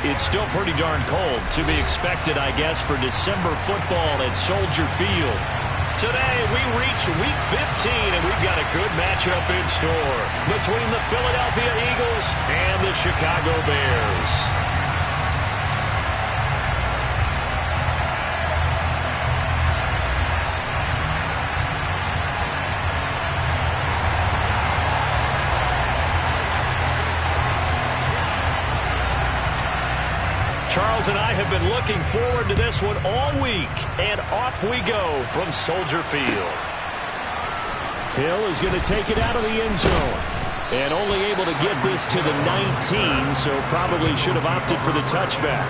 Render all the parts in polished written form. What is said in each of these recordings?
It's still pretty darn cold. To be expected, I guess, for December football at Soldier Field. Today, we reach Week 15, and we've got a good matchup in store between the Philadelphia Eagles and the Chicago Bears. Charles and I have been looking forward to this one all week, and off we go from Soldier Field. Hill is going to take it out of the end zone, and only able to get this to the 19, so probably should have opted for the touchback.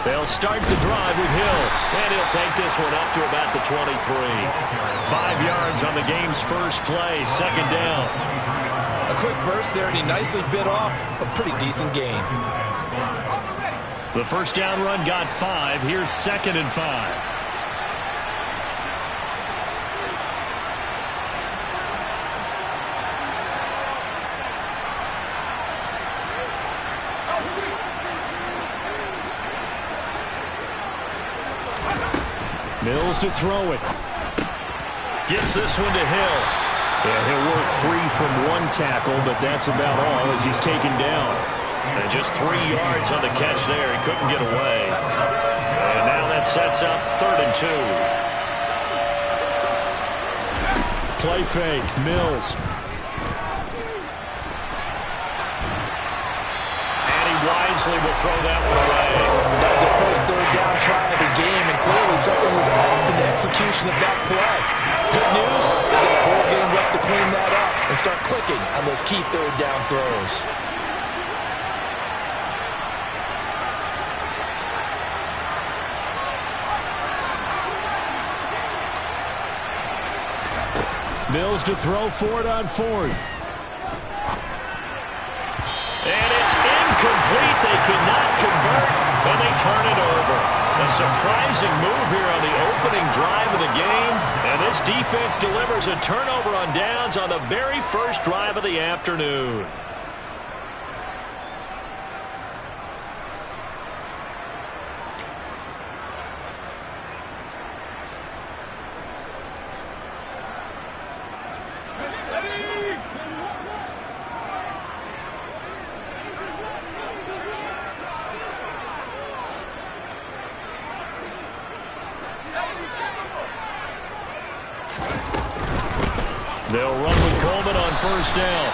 They'll start the drive with Hill, and he'll take this one up to about the 23. 5 yards on the game's first play, second down. A quick burst there, and he nicely bit off a pretty decent gain. The first down run got 5. Here's 2nd and 5. Mills to throw it. Gets this one to Hill. Yeah, he'll work free from one tackle, but that's about all as he's taken down. And just 3 yards on the catch there. He couldn't get away. And now that sets up 3rd and 2. Play fake. Mills. And he wisely will throw that one away. That was the first 3rd down try of the game, and clearly something was off in the execution of that play. Good news, they got a whole game left to clean that up and start clicking on those key 3rd down throws. Mills to throw for it on 4th. And it's incomplete. They cannot convert, and they turn it over. A surprising move here on the opening drive of the game, and this defense delivers a turnover on downs on the very first drive of the afternoon. They'll run with Coleman on first down.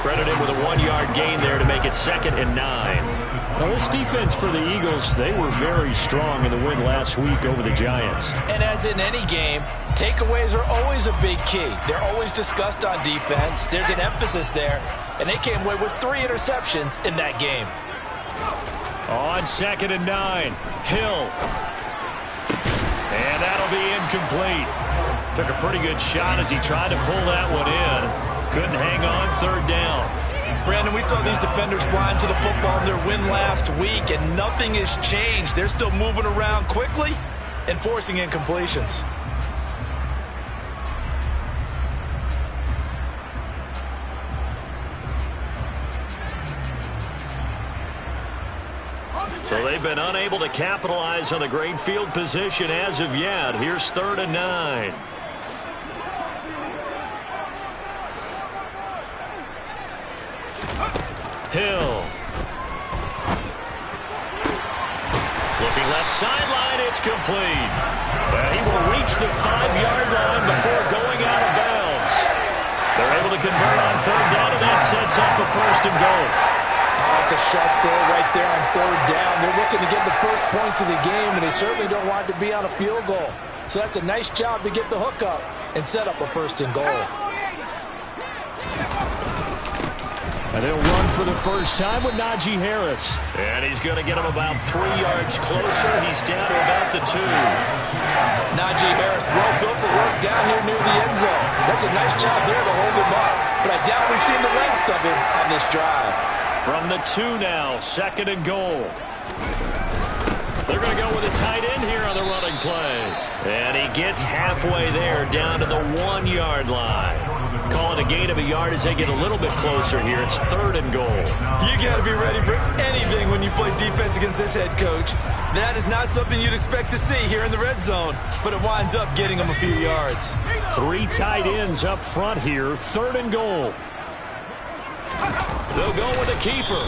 Credited with a 1-yard gain there to make it 2nd and 9. Now, this defense for the Eagles, they were very strong in the win last week over the Giants. And as in any game, takeaways are always a big key. They're always discussed on defense. There's an emphasis there, and they came away with 3 interceptions in that game. On 2nd and 9, Hill. And that'll be incomplete. Took a pretty good shot as he tried to pull that one in. Couldn't hang on 3rd down. Brandon, we saw these defenders flying to the football in their win last week, and nothing has changed. They're still moving around quickly and forcing incompletions. So they've been unable to capitalize on the great field position as of yet. Here's 3rd and 9. Hill. Looking left sideline, it's complete. He will reach the 5-yard line before going out of bounds. They're able to convert on 3rd down, and that sets up a 1st and goal. That's a sharp throw right there on 3rd down. They're looking to get the first points of the game, and they certainly don't want it to be on a field goal. So that's a nice job to get the hook up and set up a 1st and goal. And they'll run for the first time with Najee Harris. And he's going to get him about 3 yards closer. He's down to about the 2. Najee Harris, well built for work down here near the end zone. That's a nice job there to hold him up. But I doubt we've seen the last of him on this drive. From the 2 now, 2nd and goal. They're going to go with a tight end here on the running play. And he gets halfway there, down to the 1-yard line. Call it a gain of a yard as they get a little bit closer here. It's 3rd and goal. You got to be ready for anything when you play defense against this head coach. That is not something you'd expect to see here in the red zone, but it winds up getting them a few yards. 3 tight ends up front here, 3rd and goal. They'll go with a keeper.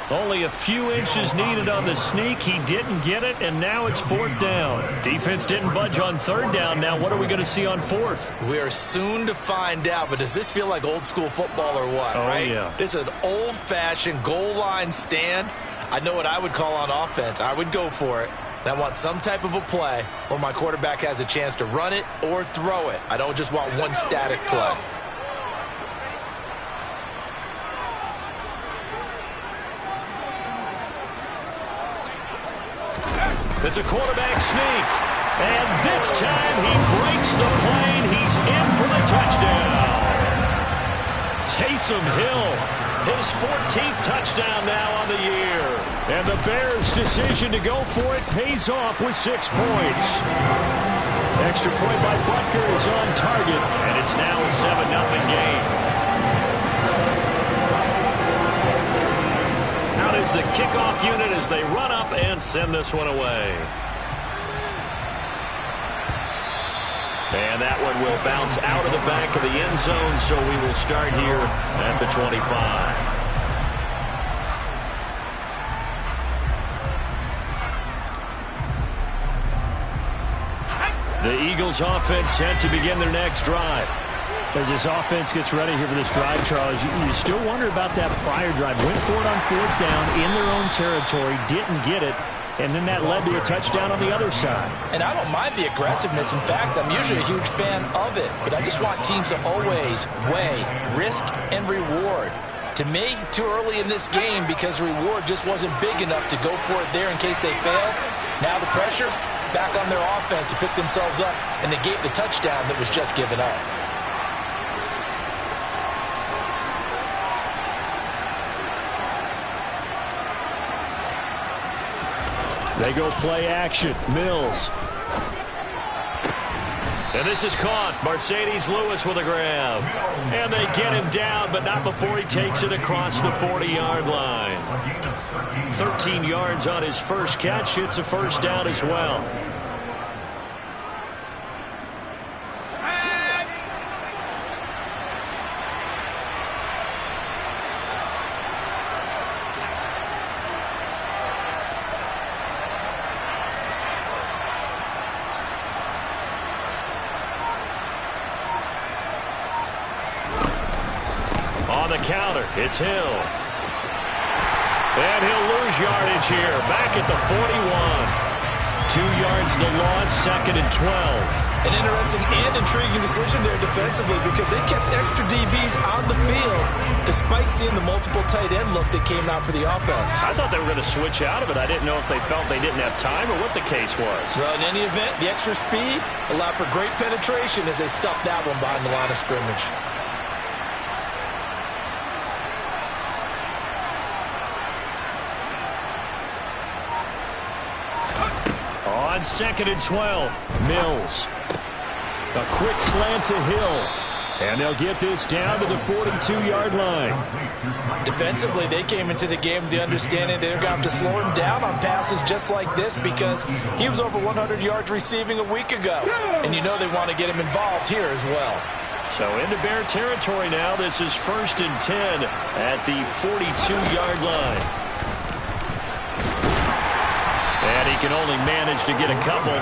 Only a few inches needed on the sneak. He didn't get it, and now it's 4th down. Defense didn't budge on 3rd down. Now what are we going to see on 4th? We are soon to find out, but does this feel like old school football or what, right? Yeah. This is an old-fashioned goal line stand. I know what I would call on offense. I would go for it. And I want some type of a play where my quarterback has a chance to run it or throw it. I don't just want one static play. It's a quarterback sneak. And this time he breaks the plane. He's in for the touchdown. Taysom Hill, his 14th touchdown now on the year. And the Bears' decision to go for it pays off with 6 points. Extra point by Butker is on target, and it's now a 7-0 game. Out is the kickoff unit as they run up and send this one away. And that one will bounce out of the back of the end zone, so we will start here at the 25. The Eagles offense set to begin their next drive. As this offense gets ready here for this drive, Charles, you still wonder about that prior drive. Went for it on 4th down in their own territory, didn't get it, and then that led to a touchdown on the other side. And I don't mind the aggressiveness. In fact, I'm usually a huge fan of it, but I just want teams to always weigh risk and reward. To me, too early in this game because reward just wasn't big enough to go for it there in case they failed. Now the pressure back on their offense to pick themselves up and negate the touchdown that was just given up. They go play action. Mills. And this is caught. Mercedes Lewis with a grab. And they get him down, but not before he takes it across the 40-yard line. 13 yards on his first catch. It's a 1st down as well. On the counter, it's Hill. And he'll lose yardage here. Back at the 41. 2 yards the loss, 2nd and 12. An interesting and intriguing decision there defensively because they kept extra DBs on the field despite seeing the multiple tight end look that came out for the offense. I thought they were going to switch out of it. I didn't know if they felt they didn't have time or what the case was. Well, in any event, the extra speed allowed for great penetration as they stuffed that one behind the line of scrimmage. On 2nd and 12, Mills. A quick slant to Hill. And they'll get this down to the 42-yard line. Defensively, they came into the game with the understanding they're going to have to slow him down on passes just like this because he was over 100 yards receiving a week ago. And you know they want to get him involved here as well. So into Bear territory now. This is 1st and 10 at the 42-yard line. And he can only manage to get a couple.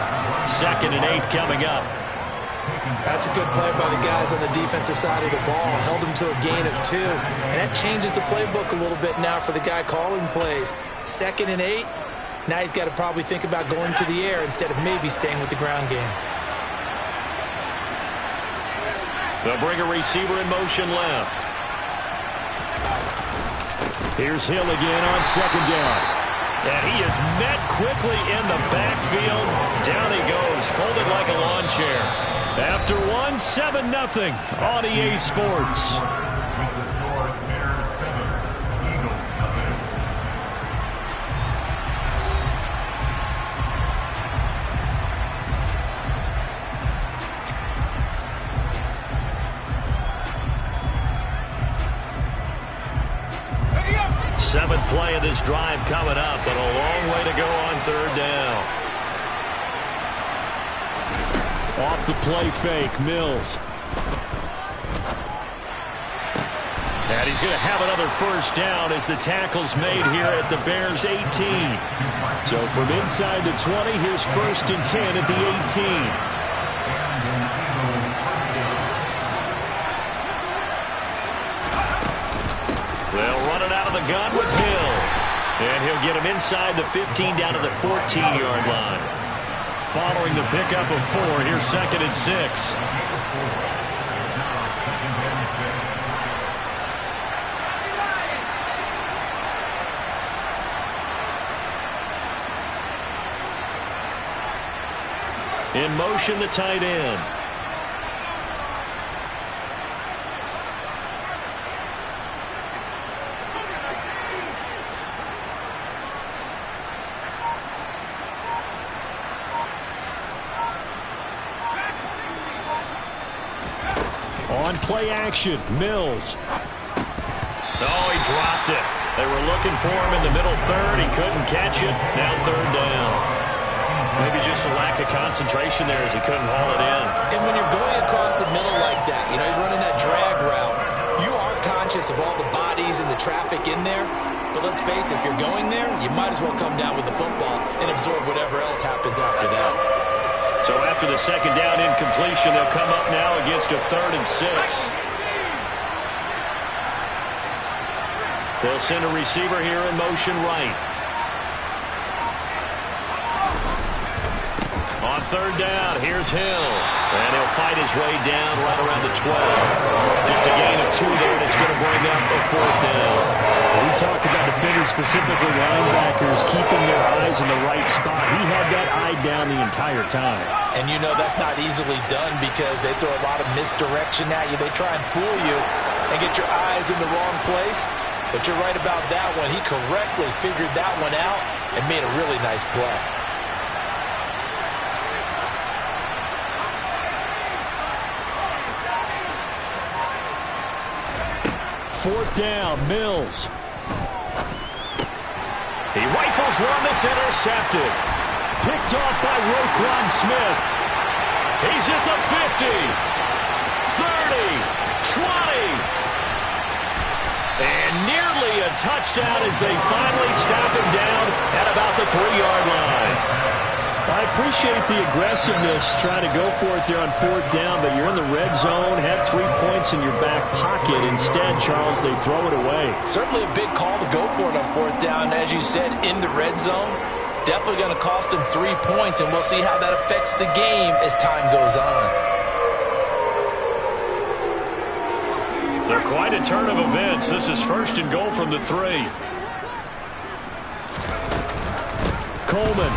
2nd and 8 coming up. That's a good play by the guys on the defensive side of the ball. Held him to a gain of 2. And that changes the playbook a little bit now for the guy calling plays. 2nd and 8. Now he's got to probably think about going to the air instead of maybe staying with the ground game. They'll bring a receiver in motion left. Here's Hill again on 2nd down. And he is met quickly in the backfield. Down he goes, folded like a lawn chair. After 7-0 on EA Sports. Seventh play of this drive coming up, but a long way to go on third down. Off the play fake, Mills. And he's going to have another first down as the tackle's made here at the Bears' 18. So from inside the 20, here's first and 10 at the 18. They'll run it out of the gun with Hill. And he'll get him inside the 15 down to the 14-yard line. Following the pickup of 4, here's second and 6. In motion, the tight end. On play action, Mills. Oh, he dropped it. They were looking for him in the middle third. He couldn't catch it. Now third down. Maybe just a lack of concentration there as he couldn't haul it in. And when you're going across the middle like that, you know, he's running that drag route, you are conscious of all the bodies and the traffic in there. But let's face it, if you're going there, you might as well come down with the football and absorb whatever else happens after that. So after the second down incompletion, they'll come up now against a third and 6. They'll send a receiver here in motion right. On third down, here's Hill. And he'll fight his way down right around the 12. Just a gain of 2 there, and it's going to bring up a fourth down. We talk about defenders, specifically linebackers, keeping their eyes in the right spot. He had that eye down the entire time. And you know that's not easily done because they throw a lot of misdirection at you. They try and fool you and get your eyes in the wrong place. But you're right about that one. He correctly figured that one out and made a really nice play. Fourth down, Mills. He rifles one that's intercepted. Picked off by Roquan Smith. He's at the 50, 30, 20. And nearly a touchdown as they finally stop him down at about the 3-yard line. I appreciate the aggressiveness trying to go for it there on fourth down, but you're in the red zone, have 3 points in your back pocket. Instead, Charles, they throw it away. Certainly a big call to go for it on fourth down. As you said, in the red zone, definitely going to cost them 3 points, and we'll see how that affects the game as time goes on. They're quite a turn of events. This is first and goal from the 3. Coleman.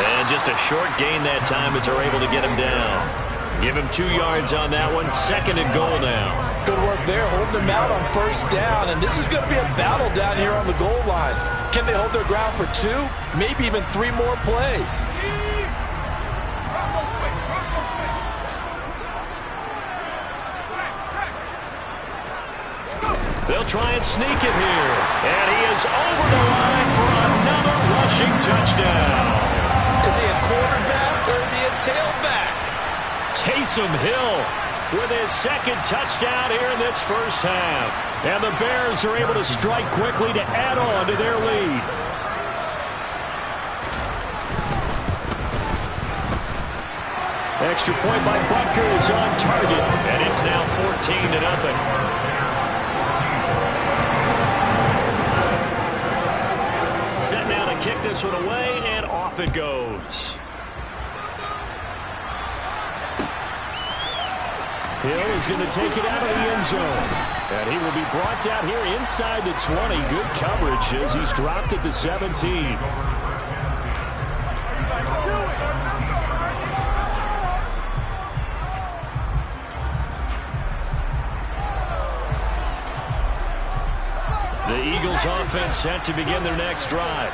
And just a short gain that time as they're able to get him down. Give him 2 yards on that one. Second and goal now. Good work there, holding them out on first down. And this is going to be a battle down here on the goal line. Can they hold their ground for 2, maybe even 3 more plays? They'll try and sneak it here. And he is over the line for another rushing touchdown. Is he a quarterback or is he a tailback? Taysom Hill with his second touchdown here in this first half. And the Bears are able to strike quickly to add on to their lead. Extra point by Butker is on target. And it's now 14-0. Kick this one away, and off it goes. Hill is going to take it out of the end zone. And he will be brought down here inside the 20. Good coverage as he's dropped at the 17. The Eagles offense set to begin their next drive.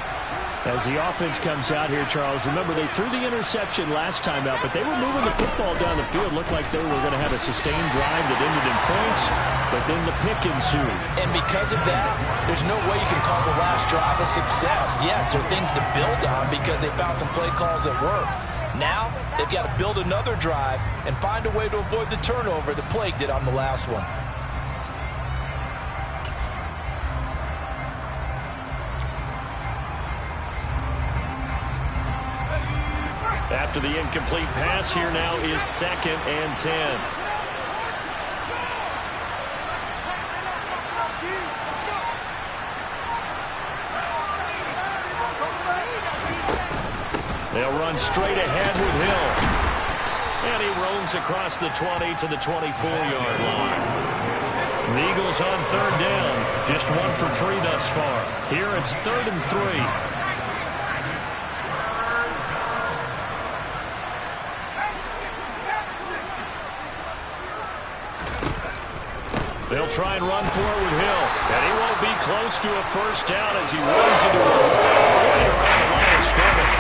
As the offense comes out here, Charles, remember they threw the interception last time out, but they were moving the football down the field. Looked like they were going to have a sustained drive that ended in points, but then the pick ensued. And because of that, there's no way you can call the last drive a success. Yes, there are things to build on because they found some play calls that work. Now, they've got to build another drive and find a way to avoid the turnover that plagued it on the last one. After the incomplete pass, here now is 2nd and 10. They'll run straight ahead with Hill. And he roams across the 20 to the 24-yard line. The Eagles on 3rd down. Just 1 for 3 thus far. Here it's 3rd and 3. They'll try and run for it with Hill. And he won't be close to a first down as he runs into a hole right around the line of scrimmage.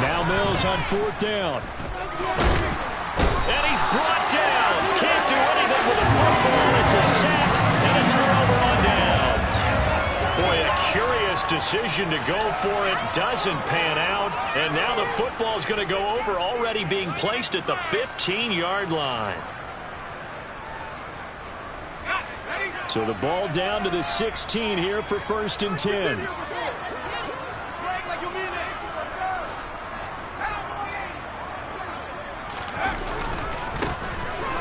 Now Mills on 4th down. And he's brought down. Can't do anything with a football. It's a sack and a turnover on downs. Boy, a curious decision to go for it. Doesn't pan out. And now the football's going to go over, already being placed at the 15-yard line. So the ball down to the 16 here for 1st and 10.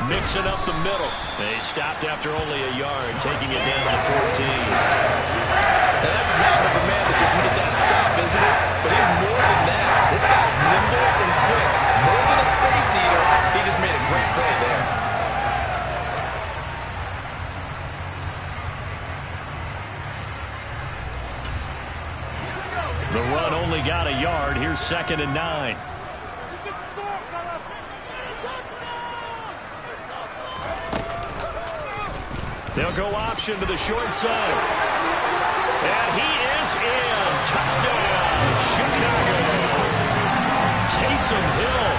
Mixing up the middle. And he stopped after only a yard, taking it down to the 14. Now that's a mountain of a man that just made that stop, isn't it? But he's more than that. This guy's nimble and quick. More than a space eater. He just made a great play there. The run only got a yard. Here's 2nd and 9. They'll go option to the short side. And he is in. Touchdown, Chicago. Taysom Hill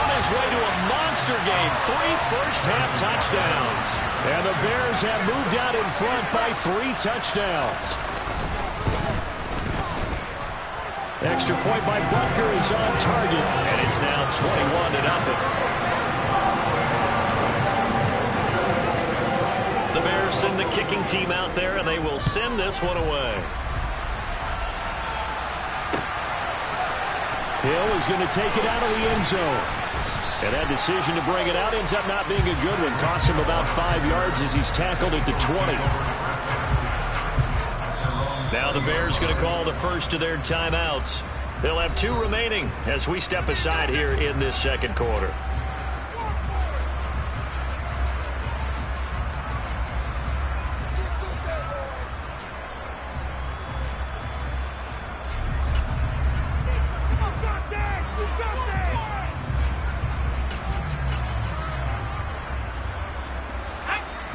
on his way to a monster game. 3 first-half touchdowns. And the Bears have moved out in front by 3 touchdowns. Extra point by Butker is on target. And it's now 21-0. The Bears send the kicking team out there, and they will send this one away. Hill is going to take it out of the end zone. And that decision to bring it out ends up not being a good one. Costs him about 5 yards as he's tackled at the 20. Now the Bears going to call the first of their timeouts. They'll have 2 remaining as we step aside here in this 2nd quarter.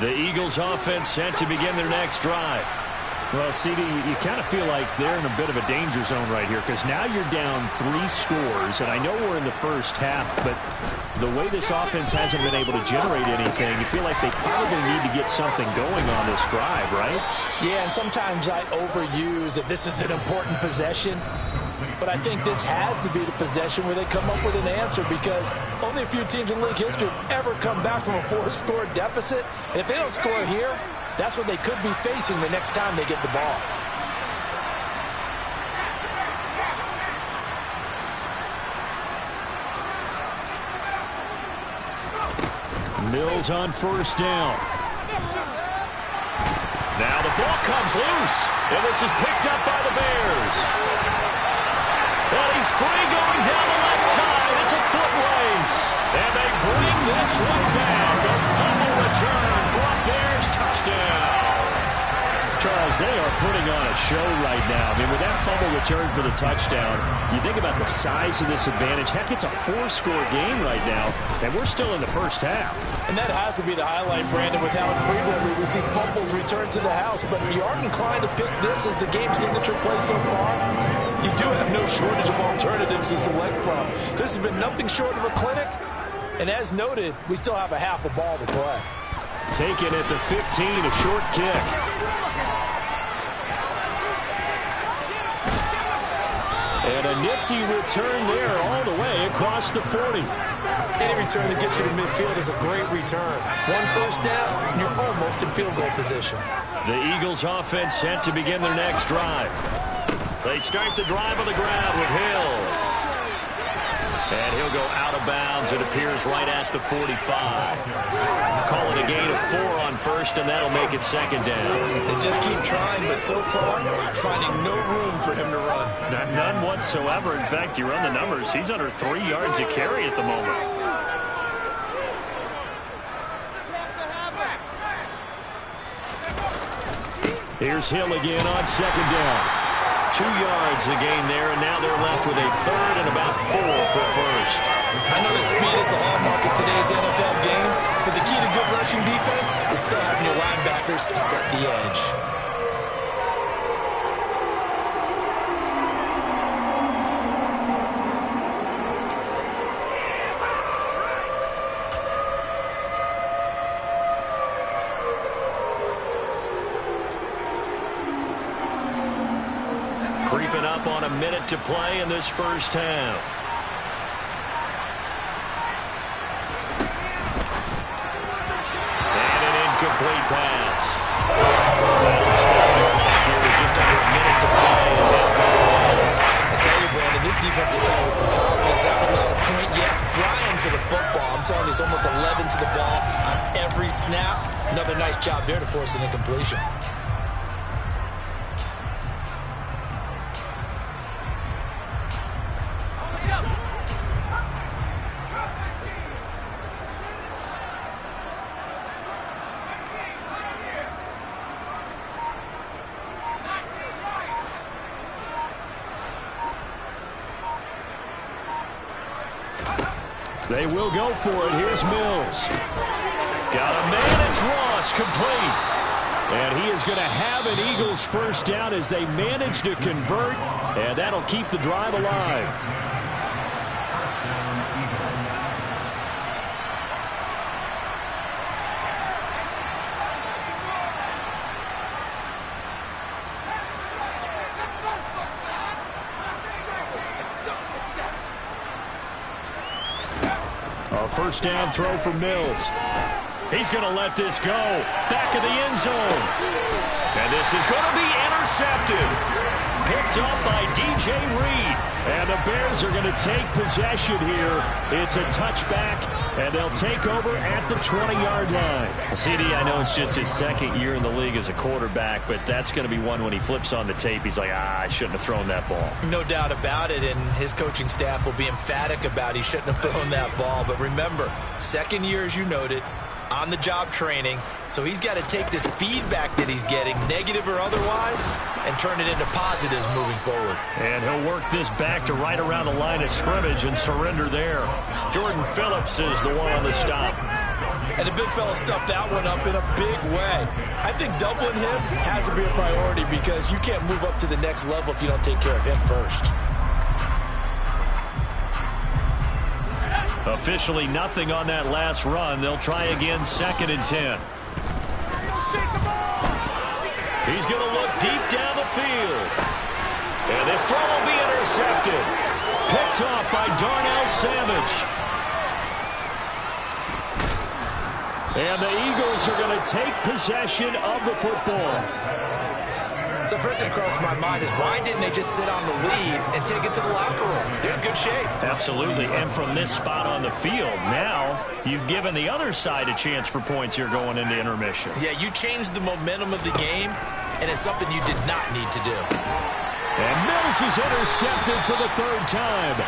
The Eagles offense set to begin their next drive. Well, CD, you kind of feel like they're in a bit of a danger zone right here because now you're down 3 scores, and I know we're in the first half, but the way this offense hasn't been able to generate anything, you feel like they probably need to get something going on this drive, right? Yeah, and sometimes I overuse that this is an important possession. But I think this has to be the possession where they come up with an answer because only a few teams in league history have ever come back from a 4-score deficit. And if they don't score here, that's what they could be facing the next time they get the ball. Mills on 1st down. Now the ball comes loose, and this is picked up by the Bears. And he's free going down the left side. It's a foot race. And they bring this one back. A fumble return for a Bears touchdown. Charles, They are putting on a show right now. I mean, with that fumble return for the touchdown, you think about the size of this advantage. Heck, it's a 4-score game right now, and we're still in the first half. And that has to be the highlight, Brandon, with how frequently we see fumbles return to the house. But if you aren't inclined to pick this as the game signature play so far, you do have no shortage of alternatives to select from. This has been nothing short of a clinic. And as noted, we still have a half a ball to play. Taken at the 15, a short kick. And a nifty return there all the way across the 40. Any return that gets you to midfield is a great return. One first down, you're almost in field goal position. The Eagles offense set to begin their next drive. They start the drive on the ground with Hill. And he'll go out of bounds. It appears right at the 45. Call it a gain of 4 on first, and that'll make it second down. They just keep trying, but so far, finding no room for him to run. None whatsoever. In fact, you run the numbers. He's under 3 yards a carry at the moment. Here's Hill again on second down. 2 yards the gain there, and now they're left with a third and about 4 for first. I know that speed is the hallmark of today's NFL game, but the key to good rushing defense is still having your linebackers set the edge. Creeping up on a minute to play in this first half. And an incomplete pass. That'll stop the clock here with just under a minute to play. I tell you, Brandon, this defense is playing with some confidence. They haven't let a point yet flying to the football. I'm telling you, it's almost 11 to the ball on every snap. Another nice job there to force an incompletion. They will go for it. Here's Mills. Got a man. It's Ross, complete. And he is going to have an Eagles first down as they manage to convert, and that'll keep the drive alive. A first down throw for Mills. He's going to let this go. Back of the end zone. And this is going to be intercepted. Picked up by DJ Reed. And the Bears are going to take possession here. It's a touchback, and they'll take over at the 20-yard line. CD, I know it's just his second year in the league as a quarterback, but that's going to be one when he flips on the tape. He's like, I shouldn't have thrown that ball. No doubt about it, and his coaching staff will be emphatic about he shouldn't have thrown that ball. But remember, second year, as you noted, on-the-job training, so he's got to take this feedback that he's getting, negative or otherwise, and turn it into positives moving forward. And he'll work this back to right around the line of scrimmage and surrender there. Jordan Phillips is the one on the stop. And the big fella stuffed that one up in a big way. I think doubling him has to be a priority because you can't move up to the next level if you don't take care of him first. Officially nothing on that last run. They'll try again, 2nd and 10. He's going to look deep down the field. And this throw will be intercepted. Picked off by Darnell Savage. And the Eagles are going to take possession of the football. So the first thing that crosses my mind is why didn't they just sit on the lead and take it to the locker room? They're in good shape. Absolutely. And from this spot on the field, now you've given the other side a chance for points here going into intermission. Yeah, you changed the momentum of the game, and it's something you did not need to do. And Mills is intercepted for the 3rd time.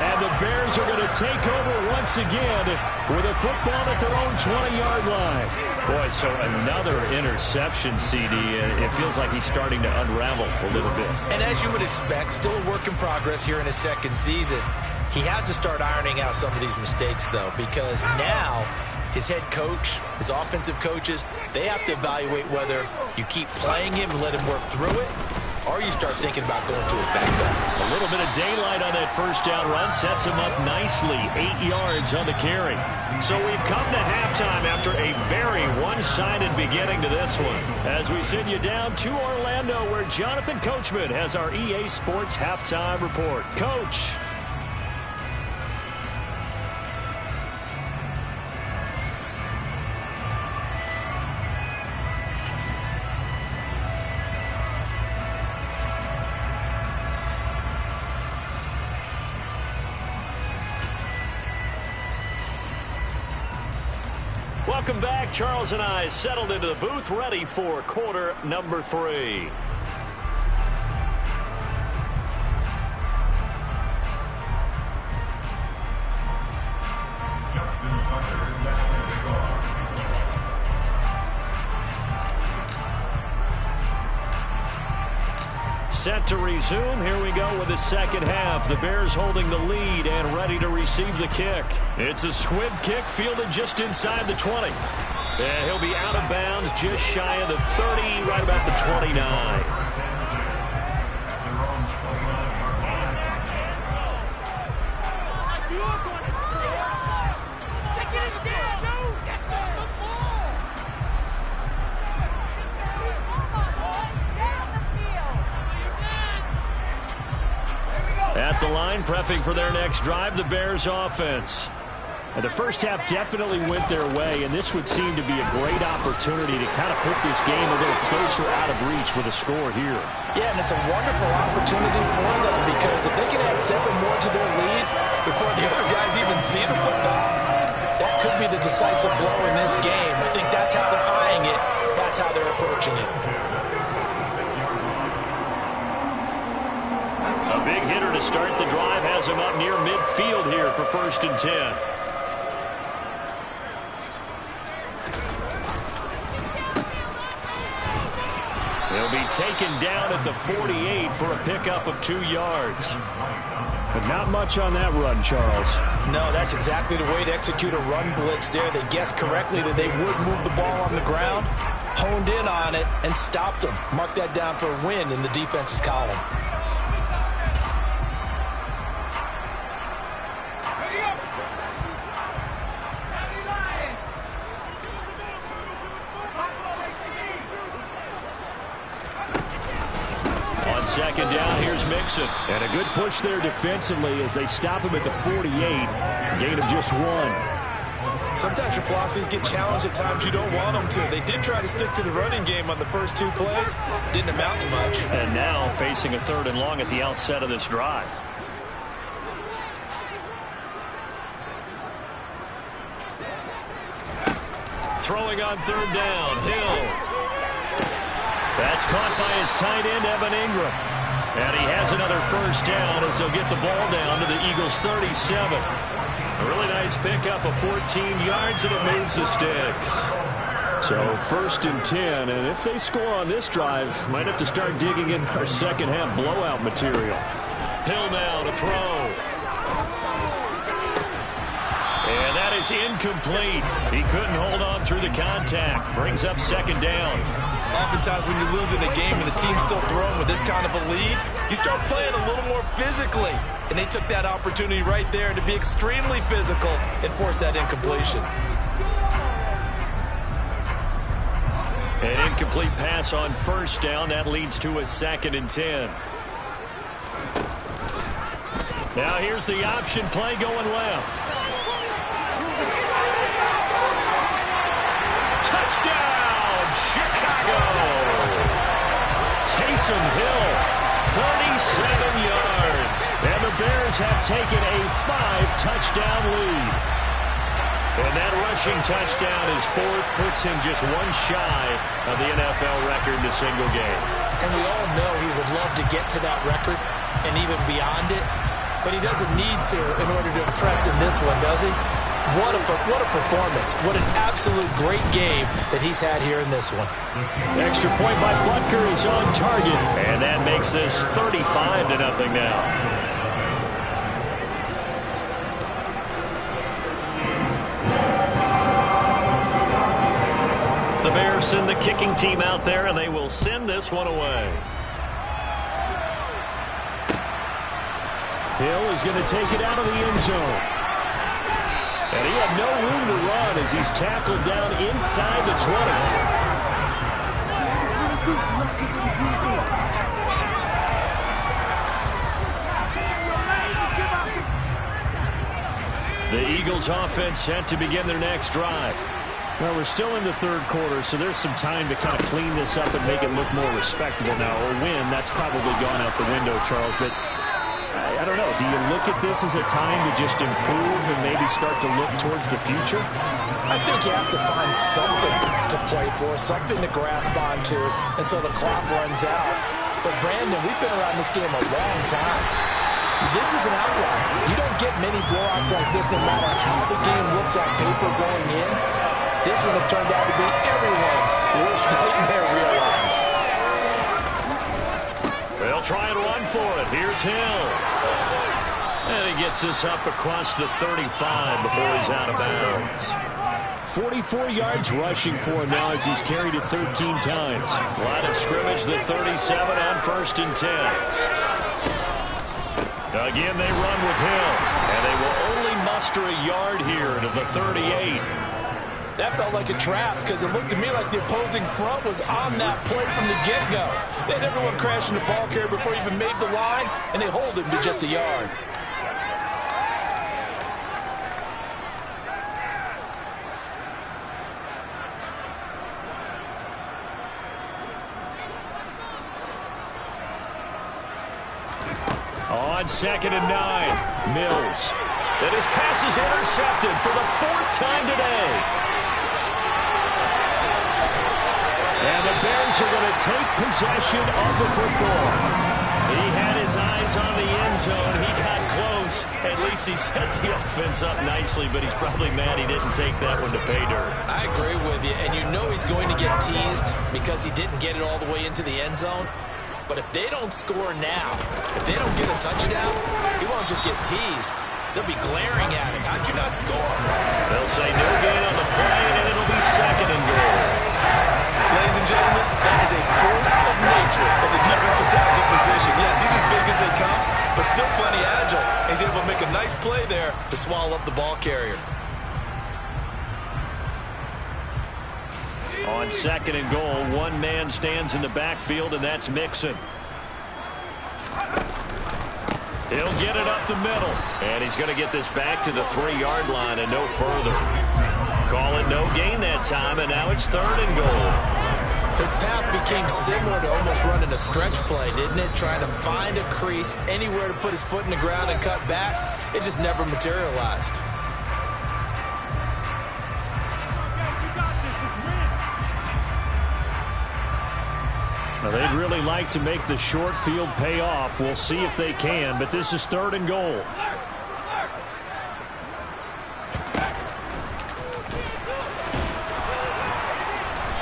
And the Bears are going to take over once again with a football at their own 20-yard line. Boy, so another interception, CD. It feels like he's starting to unravel a little bit. And as you would expect, still a work in progress here in his second season. He has to start ironing out some of these mistakes, though, because now his head coach, his offensive coaches, they have to evaluate whether you keep playing him and let him work through it, or you start thinking about going to his backup. A little bit of daylight on that first down run sets him up nicely. 8 yards on the carry. So we've come to halftime after a very one-sided beginning to this one. As we send you down to Orlando, where Jonathan Coachman has our EA Sports Halftime Report. Coach. Welcome back. Charles and I settled into the booth, ready for quarter number 3. Set to resume. Here we go with the second half. The Bears holding the lead and ready to receive the kick. It's a squib kick fielded just inside the 20. And he'll be out of bounds just shy of the 30, right about the 29. At the line, prepping for their next drive, the Bears offense. And the first half definitely went their way, and this would seem to be a great opportunity to kind of put this game a little closer out of reach with a score here. Yeah, and it's a wonderful opportunity for them, because if they can add 7 more to their lead before the other guys even see the football, that could be the decisive blow in this game. I think that's how they're eyeing it. That's how they're approaching it. A big hitter to start the drive has him up near midfield here for 1st and 10. He'll be taken down at the 48 for a pickup of 2 yards. But not much on that run, Charles. No, that's exactly the way to execute a run blitz there. They guessed correctly that they would move the ball on the ground, honed in on it, and stopped them. Mark that down for a win in the defense's column. Second down, here's Mixon. And a good push there defensively as they stop him at the 48. Gain of just 1. Sometimes your philosophies get challenged at times you don't want them to. They did try to stick to the running game on the first 2 plays. Didn't amount to much. And now facing a 3rd and long at the outset of this drive. Throwing on 3rd down, Hill. That's caught by his tight end, Evan Ingram. And he has another 1st down as they'll get the ball down to the Eagles' 37. A really nice pickup of 14 yards, and it moves the sticks. So 1st and 10, and if they score on this drive, might have to start digging in our second half blowout material. Hill now to throw. And that is incomplete. He couldn't hold on through the contact. Brings up 2nd down. Oftentimes when you're losing a game and the team's still throwing with this kind of a lead, you start playing a little more physically. And they took that opportunity right there to be extremely physical and force that incompletion. An incomplete pass on 1st down. That leads to a 2nd and 10. Now here's the option play going left. Touchdown, Chicago! Taysom Hill, 37 yards. And the Bears have taken a 5-touchdown lead. And that rushing touchdown is 4th, puts him just 1 shy of the NFL record in a single game. And we all know he would love to get to that record and even beyond it. but he doesn't need to in order to impress in this one, does he? What a performance. What an absolute great game that he's had here in this one. Extra point by Butker is on target. And that makes this 35-0 now. The Bears send the kicking team out there, and they will send this one away. Hill is going to take it out of the end zone. And he had no room to run as he's tackled down inside the 20. The Eagles offense set to begin their next drive. Well, we're still in the third quarter, so there's some time to kind of clean this up and make it look more respectable now. A win, that's probably gone out the window, Charles, but I don't know. Do you look at this as a time to just improve and maybe start to look towards the future? I think you have to find something to play for, something to grasp onto until the clock runs out. But, Brandon, we've been around this game a long time. This is an outlier. You don't get many blowouts like this no matter how the game looks on paper going in. This one has turned out to be everyone's worst nightmare realized. They'll try and run for it. Here's Hill. And he gets this up across the 35 before he's out of bounds. 44 yards rushing for him now as he's carried it 13 times. Line of scrimmage, the 37 on 1st and 10. Again, they run with Hill. And they will only muster a yard here to the 38. That felt like a trap because it looked to me like the opposing front was on that play from the get-go. They had everyone crashing the ball carrier before he even made the line, and they hold him to just a yard. On 2nd and 9, Mills. And his pass is intercepted for the 4th time today. And the Bears are going to take possession of the football. He had his eyes on the end zone. He got close. At least he set the offense up nicely, but he's probably mad he didn't take that one to pay dirt. I agree with you, and you know he's going to get teased because he didn't get it all the way into the end zone. But if they don't score now, if they don't get a touchdown, he won't just get teased. They'll be glaring at him. How'd you not score? They'll say no gain on the play, and it'll be 2nd and goal. Ladies and gentlemen, that is a force of nature of the defensive tackle position. Yes, he's as big as they come, but still plenty agile. He's able to make a nice play there to swallow up the ball carrier. On 2nd and goal, one man stands in the backfield, and that's Mixon. He'll get it up the middle, and he's going to get this back to the 3-yard line and no further. Call it no gain that time, and now it's 3rd and goal. His path became similar to almost running a stretch play, didn't it? Trying to find a crease, anywhere to put his foot in the ground and cut back. It just never materialized. Now, they'd really like to make the short field pay off. We'll see if they can, but this is 3rd and goal.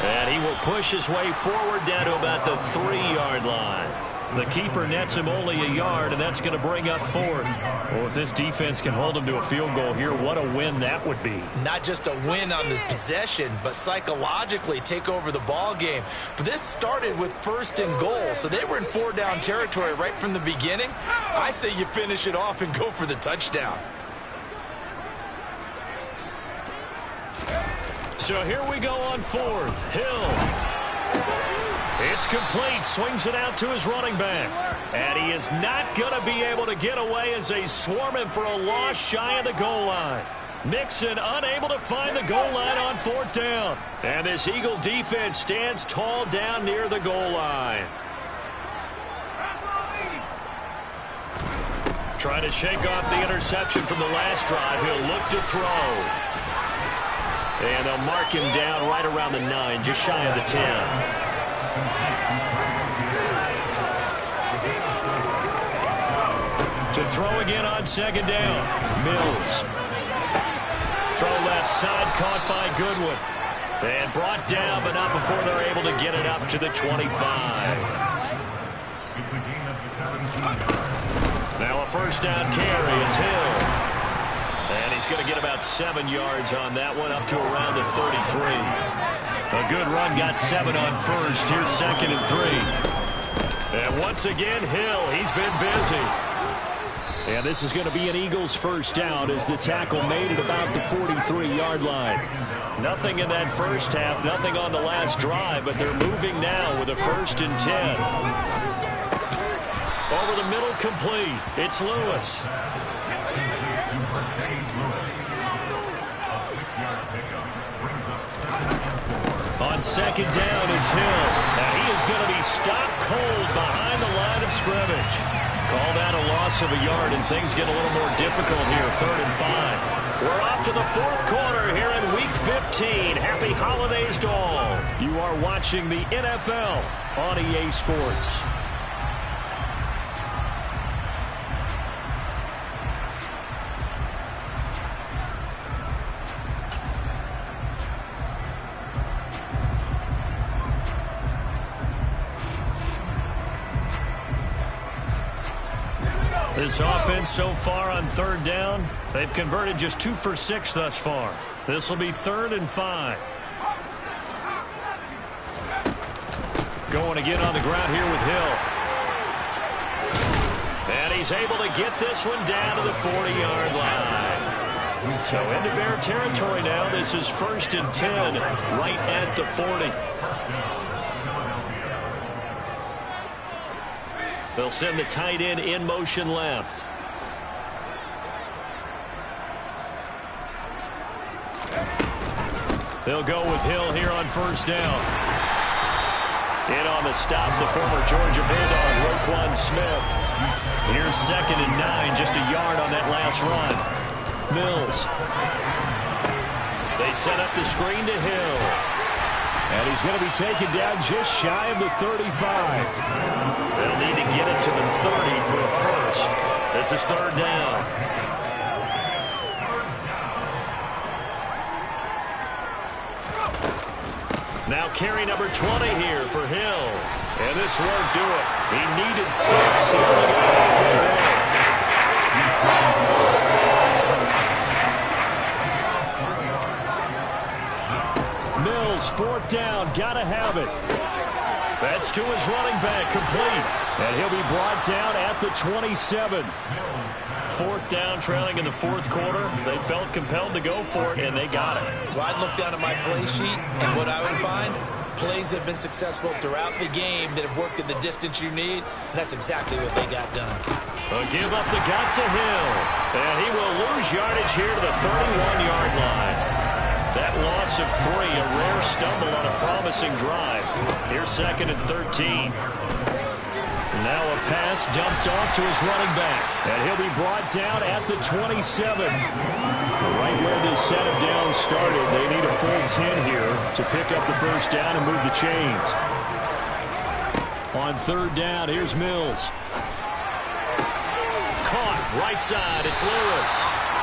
And he will push his way forward down to about the 3-yard line. The keeper nets him only a yard, and that's going to bring up 4th. Well, if this defense can hold him to a field goal here, what a win that would be. Not just a win on the possession, but psychologically take over the ball game. But this started with 1st and goal, so they were in 4-down territory right from the beginning. I say you finish it off and go for the touchdown. So here we go on 4th. Hill. It's complete. Swings it out to his running back. And he is not going to be able to get away as they swarm him for a loss shy of the goal line. Mixon unable to find the goal line on 4th down. And this Eagle defense stands tall down near the goal line. Trying to shake off the interception from the last drive. He'll look to throw. And they'll mark him down right around the 9, just shy of the 10. To throw again on second down. Mills. Throw left side, caught by Goodwin. And brought down, but not before they're able to get it up to the 25. Now a first down carry. It's Hill. And he's going to get about 7 yards on that one, up to around the 33. A good run, got 7 on first. Here's second and 3. And once again, Hill, he's been busy. And this is going to be an Eagles first down as the tackle made it about the 43-yard line. Nothing in that first half, nothing on the last drive, but they're moving now with a 1st and 10. Over the middle, complete. It's Lewis. On second down, it's Hill. And he is going to be stopped cold behind the line of scrimmage. Call that a loss of a yard, and things get a little more difficult here, 3rd and 5. We're off to the 4th quarter here in Week 15. Happy holidays to all. You are watching the NFL on EA Sports. This offense so far on 3rd down, they've converted just 2 for 6 thus far. This will be 3rd and 5. Going again on the ground here with Hill. And he's able to get this one down to the 40-yard line. So into Bear territory now. This is 1st and 10, right at the 40. They'll send the tight end in motion left. They'll go with Hill here on 1st down. In on the stop, the former Georgia Bulldog, Roquan Smith. Here's 2nd and 9, just a yard on that last run. Mills. They set up the screen to Hill. And he's going to be taken down just shy of the 35. They'll need to get it to the 30 for a first. This is 3rd down. Now carry number 20 here for Hill. And this won't do it. He needed 6. He only got halfway there. Mills, 4th down, gotta have it. That's to his running back, complete. And he'll be brought down at the 27. 4th down, trailing in the 4th quarter. They felt compelled to go for it, and they got it. Well, I'd look down at my play sheet, and what I would find, plays have been successful throughout the game that have worked at the distance you need, and that's exactly what they got done. A give up the gut to Hill. And he will lose yardage here to the 31-yard line. That loss of 3, a rare stumble on a promising drive. Here's 2nd and 13. Now a pass dumped off to his running back. And he'll be brought down at the 27. Right where this set of downs started, they need a full 10 here to pick up the 1st down and move the chains. On 3rd down, here's Mills. Caught right side, it's Lewis.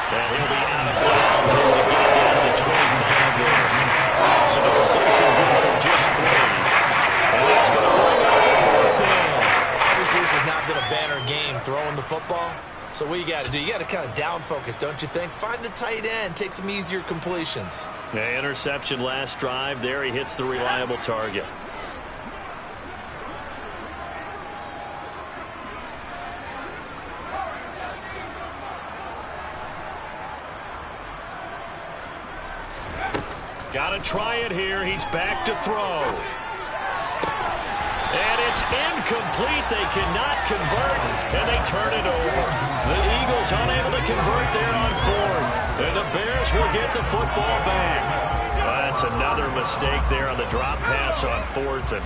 And he'll be out of bounds here to get down to the 25 there. So the completion good for just 3. And that's going to bring up the 4th down. Obviously, this has not been a banner game throwing the football. So what you got to do, you got to kind of down focus, don't you think? Find the tight end, take some easier completions. Yeah, interception last drive. There he hits the reliable target. Got to try it here. He's back to throw. And it's incomplete. They cannot convert, and they turn it over. The Eagles unable to convert there on 4th. And the Bears will get the football back. That's another mistake there on the drop pass on 4th. And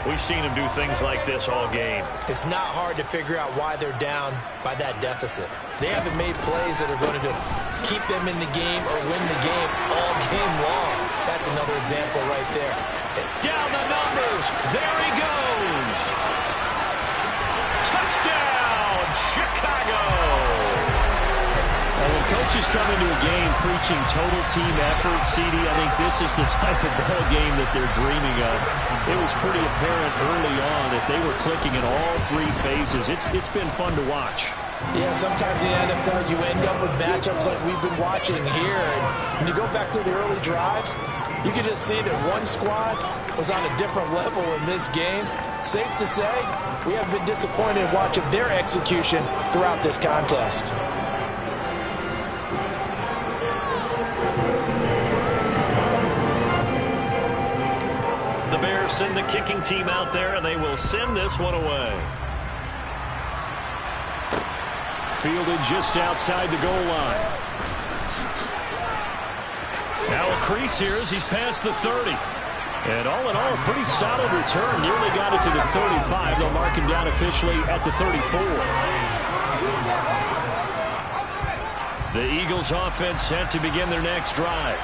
we've seen him do things like this all game. It's not hard to figure out why they're down by that deficit. They haven't made plays that are going to keep them in the game or win the game all game long. That's another example right there. Down the numbers. There he goes. Touchdown, Chicago. Well, when coaches come into a game preaching total team effort, CD, I think this is the type of ball game that they're dreaming of. It was pretty apparent early on that they were clicking in all three phases. It's been fun to watch. Yeah, sometimes in the NFL you end up with matchups like we've been watching here. And when you go back to the early drives, you can just see that one squad was on a different level in this game. Safe to say, we have been disappointed watching their execution throughout this contest. The Bears send the kicking team out there, and they will send this one away. Fielded just outside the goal line. Now a crease here as he's past the 30. And all in all, a pretty solid return. Nearly got it to the 35. They'll mark him down officially at the 34. The Eagles offense set to begin their next drive.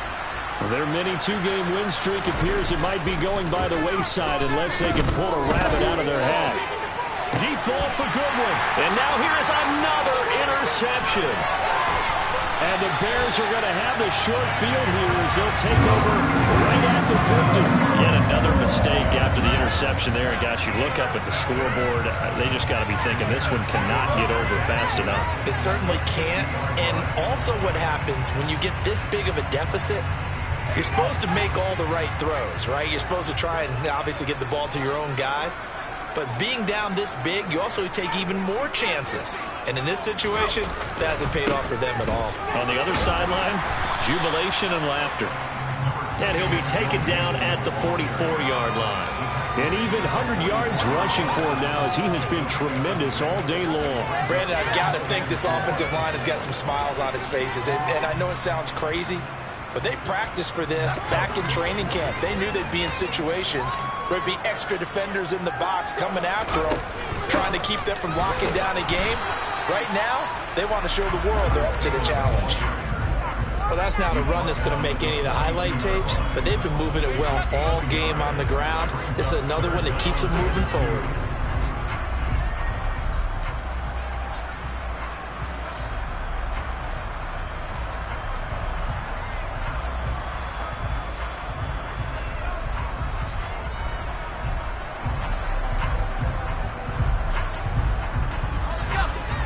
Their mini two-game win streak appears it might be going by the wayside unless they can pull a rabbit out of their hat. Deep ball for Goodwin. And now here is another interception. And the Bears are going to have the short field here as they'll take over right at the 50. Yet another mistake after the interception there. And gosh, you look up at the scoreboard, they just got to be thinking this one cannot get over fast enough. It certainly can't. And also what happens when you get this big of a deficit, you're supposed to make all the right throws, right? You're supposed to try and obviously get the ball to your own guys. But being down this big, you also take even more chances. And in this situation, that hasn't paid off for them at all. On the other sideline, jubilation and laughter. And he'll be taken down at the 44-yard line. And even 100 yards rushing for him now as he has been tremendous all day long. Brandon, I've got to think this offensive line has got some smiles on its faces. And I know it sounds crazy, but they practiced for this back in training camp. They knew they'd be in situations where there'd be extra defenders in the box coming after them, trying to keep them from locking down a game. Right now, they want to show the world they're up to the challenge. Well, that's not a run that's going to make any of the highlight tapes, but they've been moving it well all game on the ground. This is another one that keeps them moving forward.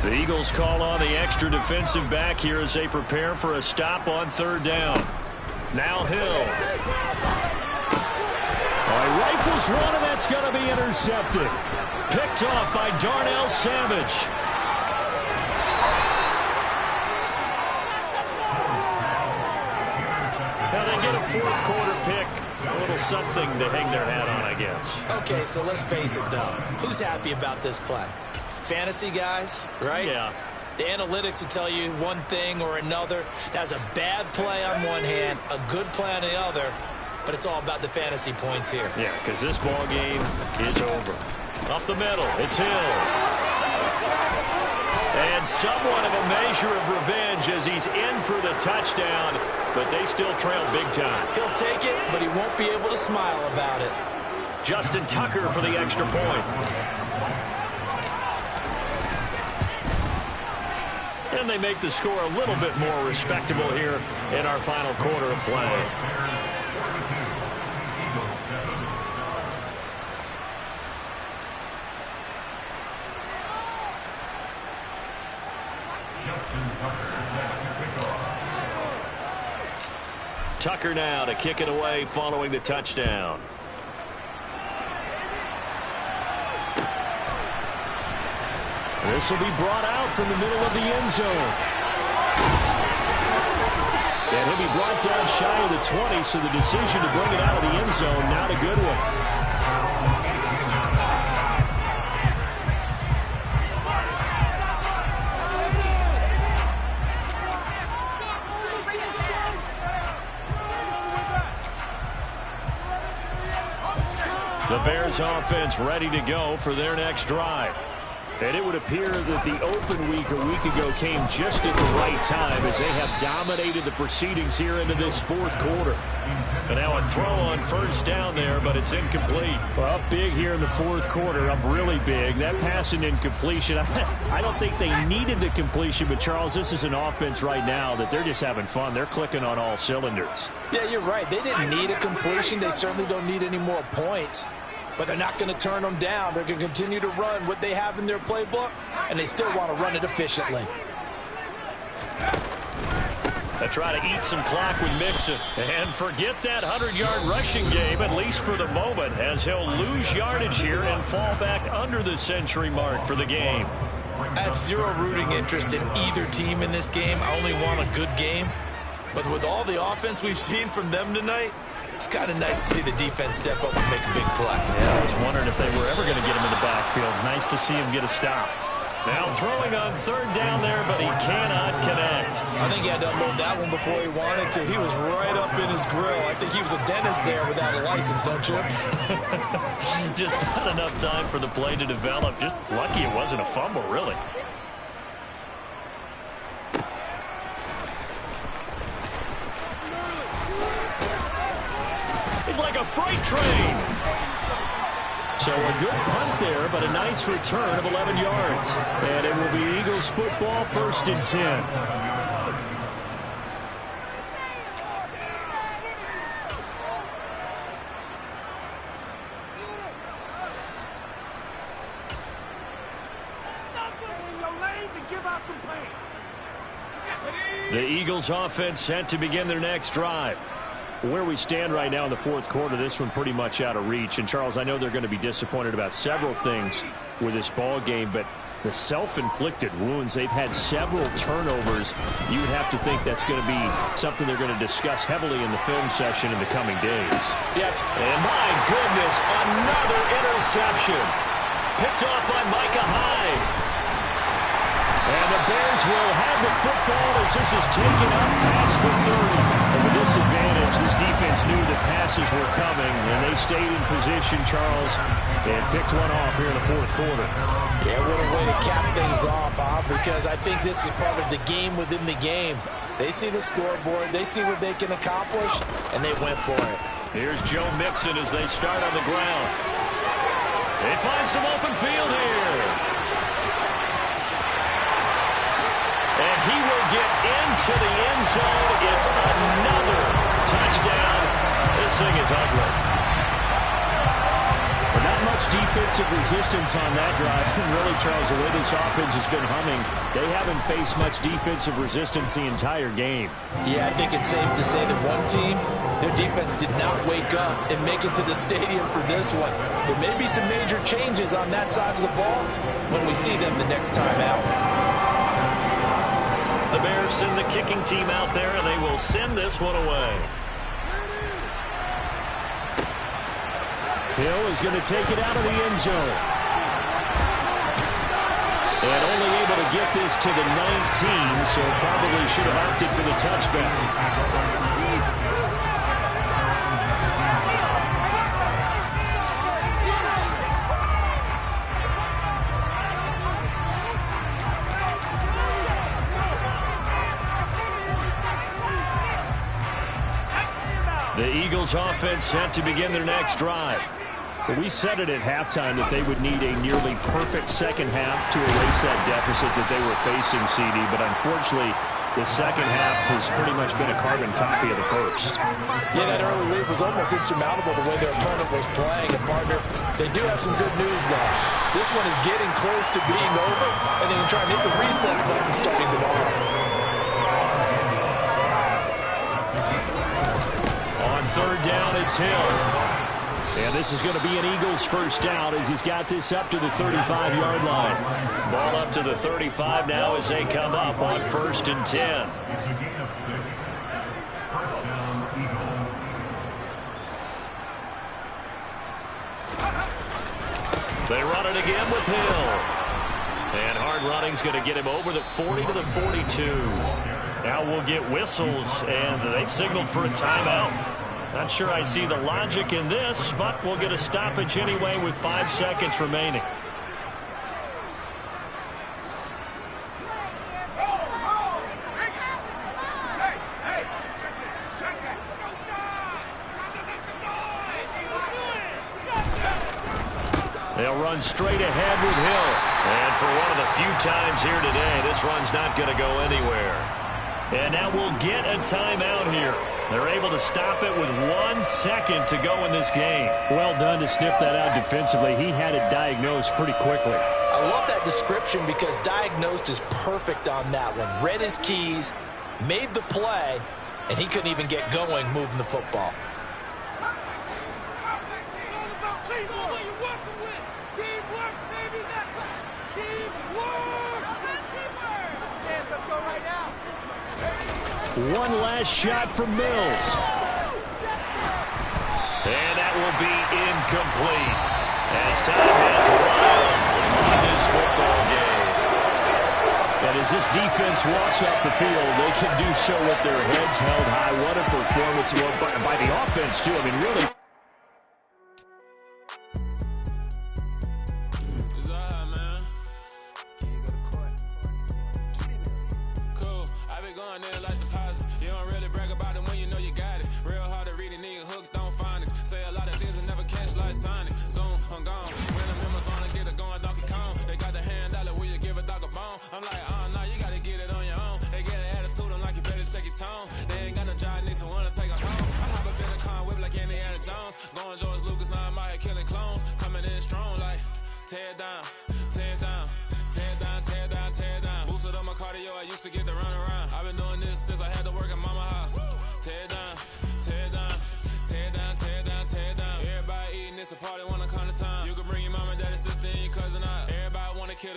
The Eagles call on the extra defensive back here as they prepare for a stop on third down. Now Hill. Rifles one, and that's going to be intercepted. Picked off by Darnell Savage. Now they get a fourth quarter pick. A little something to hang their hat on, I guess. Okay, so let's face it, though. Who's happy about this play? Fantasy guys, right? Yeah. The analytics will tell you one thing or another. That's a bad play on one hand, a good play on the other, but it's all about the fantasy points here. Yeah, because this ball game is over. Up the middle, it's Hill. And somewhat of a measure of revenge as he's in for the touchdown, but they still trail big time. He'll take it, but he won't be able to smile about it. Justin Tucker for the extra point. And they make the score a little bit more respectable here in our final quarter of play. Tucker now to kick it away following the touchdown. This will be brought out from the middle of the end zone. And he'll be brought down shy of the 20, so the decision to bring it out of the end zone, not a good one. The Bears offense ready to go for their next drive. And it would appear that the open week a week ago came just at the right time as they have dominated the proceedings here into this fourth quarter. And now a throw on first down there, but it's incomplete. Well, up big here in the fourth quarter, up really big. That pass and incompletion, I don't think they needed the completion, but Charles, this is an offense right now that they're just having fun. They're clicking on all cylinders. Yeah, you're right. They didn't need a completion. They certainly don't need any more points. But they're not going to turn them down. They're going to continue to run what they have in their playbook, and they still want to run it efficiently. They try to eat some clock with Mixon. And forget that 100-yard rushing game, at least for the moment, as he'll lose yardage here and fall back under the century mark for the game. I have zero rooting interest in either team in this game. I only want a good game. But with all the offense we've seen from them tonight, it's kind of nice to see the defense step up and make a big play. Yeah, I was wondering if they were ever going to get him in the backfield. Nice to see him get a stop. Now throwing on third down there, but he cannot connect. I think he had to unload that one before he wanted to. He was right up in his grill. I think he was a dentist there without a license, don't you? Just not enough time for the play to develop. Just lucky it wasn't a fumble, really. He's like a freight train. So a good punt there, but a nice return of 11 yards. And it will be Eagles football, 1st and 10. The Eagles offense set to begin their next drive. Where we stand right now in the fourth quarter, this one pretty much out of reach. And, Charles, I know they're going to be disappointed about several things with this ball game, but the self-inflicted wounds, they've had several turnovers. You would have to think that's going to be something they're going to discuss heavily in the film session in the coming days. Yes, and my goodness, another interception. Picked off by Micah Hyde. And the Bears will have the football as this is taken up past the 30. And with this advantage, this defense knew that passes were coming, and they stayed in position, Charles, and picked one off here in the fourth quarter. Yeah, what a way to cap things off, huh? Because I think this is part of the game within the game. They see the scoreboard, they see what they can accomplish, and they went for it. Here's Joe Mixon as they start on the ground. They find some open field here. And he will get into the end zone. It's another touchdown. This thing is ugly. Well, not much defensive resistance on that drive. And really, Charles, the way this offense has been humming, they haven't faced much defensive resistance the entire game. Yeah, I think it's safe to say that one team, their defense did not wake up and make it to the stadium for this one. There may be some major changes on that side of the ball when we see them the next time out. The Bears send the kicking team out there, and they will send this one away. Hill is going to take it out of the end zone. And only able to get this to the 19, so probably should have opted for the touchback. The Eagles offense set to begin their next drive. But we said it at halftime that they would need a nearly perfect second half to erase that deficit that they were facing, CD. But unfortunately, the second half has pretty much been a carbon copy of the first. Yeah, that early lead was almost insurmountable the way their opponent was playing. And, partner, they do have some good news, though. This one is getting close to being over, and they can try and hit the reset button starting tomorrow. Third down, it's Hill. And this is going to be an Eagles first down as he's got this up to the 35-yard line. Ball up to the 35 now as they come up on 1st and 10. They run it again with Hill. And hard running's going to get him over the 40 to the 42. Now we'll get whistles, and they've signaled for a timeout. Not sure I see the logic in this, but we'll get a stoppage anyway with 5 seconds remaining. They'll run straight ahead with Hill. And for one of the few times here today, this run's not going to go anywhere. And now we'll get a timeout here. They're able to stop it with 1 second to go in this game. Well done to sniff that out defensively. He had it diagnosed pretty quickly. I love that description because diagnosed is perfect on that one. Read his keys, made the play, and he couldn't even get going moving the football. One last shot from Mills. And that will be incomplete as time has run on this football game. And as this defense walks off the field, they can do so with their heads held high. What a performance by the offense, too. I mean, really.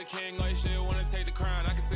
King